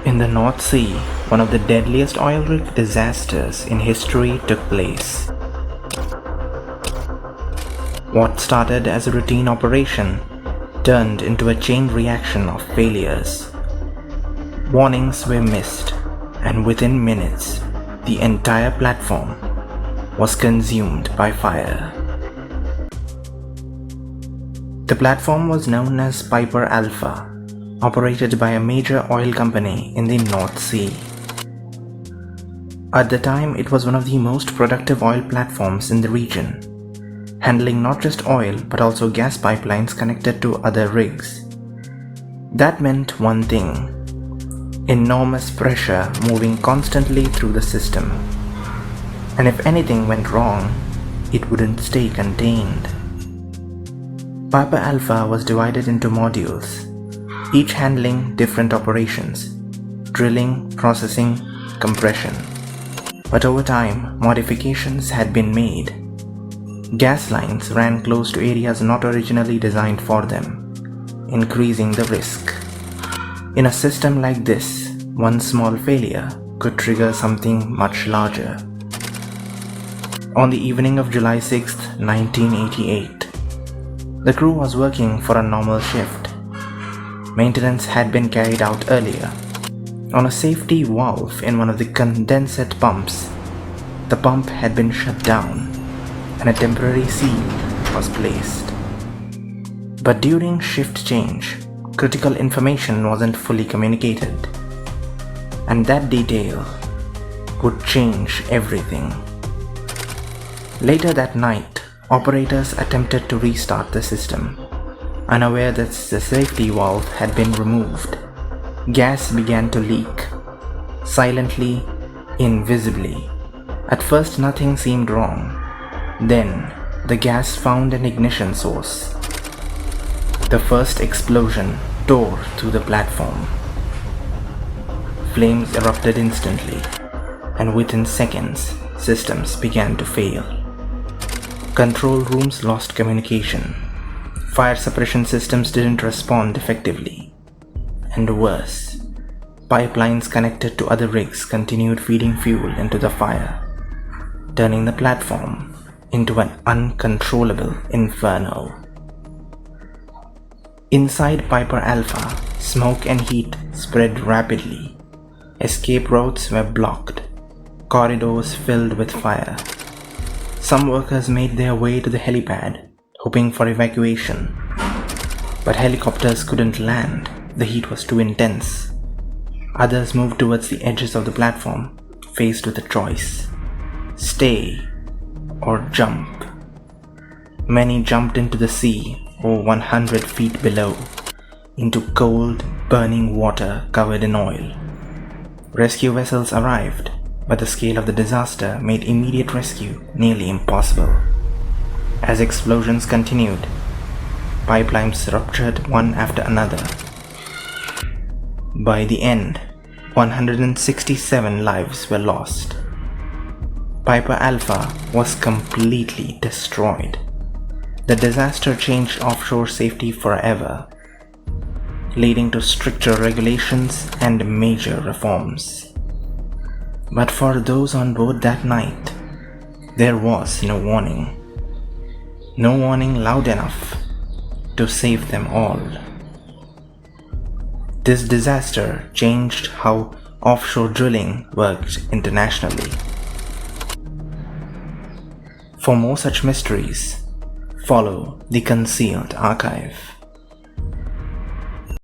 In the North Sea, one of the deadliest oil rig disasters in history took place. What started as a routine operation turned into a chain reaction of failures. Warnings were missed, and within minutes, the entire platform was consumed by fire. The platform was known as Piper Alpha, operated by a major oil company in the North Sea. At the time, it was one of the most productive oil platforms in the region, handling not just oil but also gas pipelines connected to other rigs. That meant one thing: enormous pressure moving constantly through the system. And if anything went wrong, it wouldn't stay contained. Piper Alpha was divided into modules, each handling different operations: drilling, processing, compression. But over time, modifications had been made. Gas lines ran close to areas not originally designed for them, increasing the risk. In a system like this, one small failure could trigger something much larger. On the evening of July 6, 1988, the crew was working for a normal shift. Maintenance had been carried out earlier. On a safety valve in one of the condensate pumps, the pump had been shut down and a temporary seal was placed. But during shift change, critical information wasn't fully communicated, and that detail would change everything. Later that night, operators attempted to restart the system. Unaware that the safety valve had been removed, gas began to leak, silently, invisibly. At first nothing seemed wrong. Then, the gas found an ignition source. The first explosion tore through the platform. Flames erupted instantly, and within seconds, systems began to fail. Control rooms lost communication. Fire suppression systems didn't respond effectively. And worse, pipelines connected to other rigs continued feeding fuel into the fire, turning the platform into an uncontrollable inferno. Inside Piper Alpha, smoke and heat spread rapidly. Escape routes were blocked, corridors filled with fire. Some workers made their way to the helipad, hoping for evacuation. But helicopters couldn't land, the heat was too intense. Others moved towards the edges of the platform, faced with a choice: stay or jump. Many jumped into the sea, over 100 feet below, into cold, burning water covered in oil. Rescue vessels arrived, but the scale of the disaster made immediate rescue nearly impossible. As explosions continued, pipelines ruptured one after another. By the end, 167 lives were lost. Piper Alpha was completely destroyed. The disaster changed offshore safety forever, leading to stricter regulations and major reforms. But for those on board that night, there was no warning. No warning loud enough to save them all. This disaster changed how offshore drilling worked internationally. For more such mysteries, follow the Concealed Archive.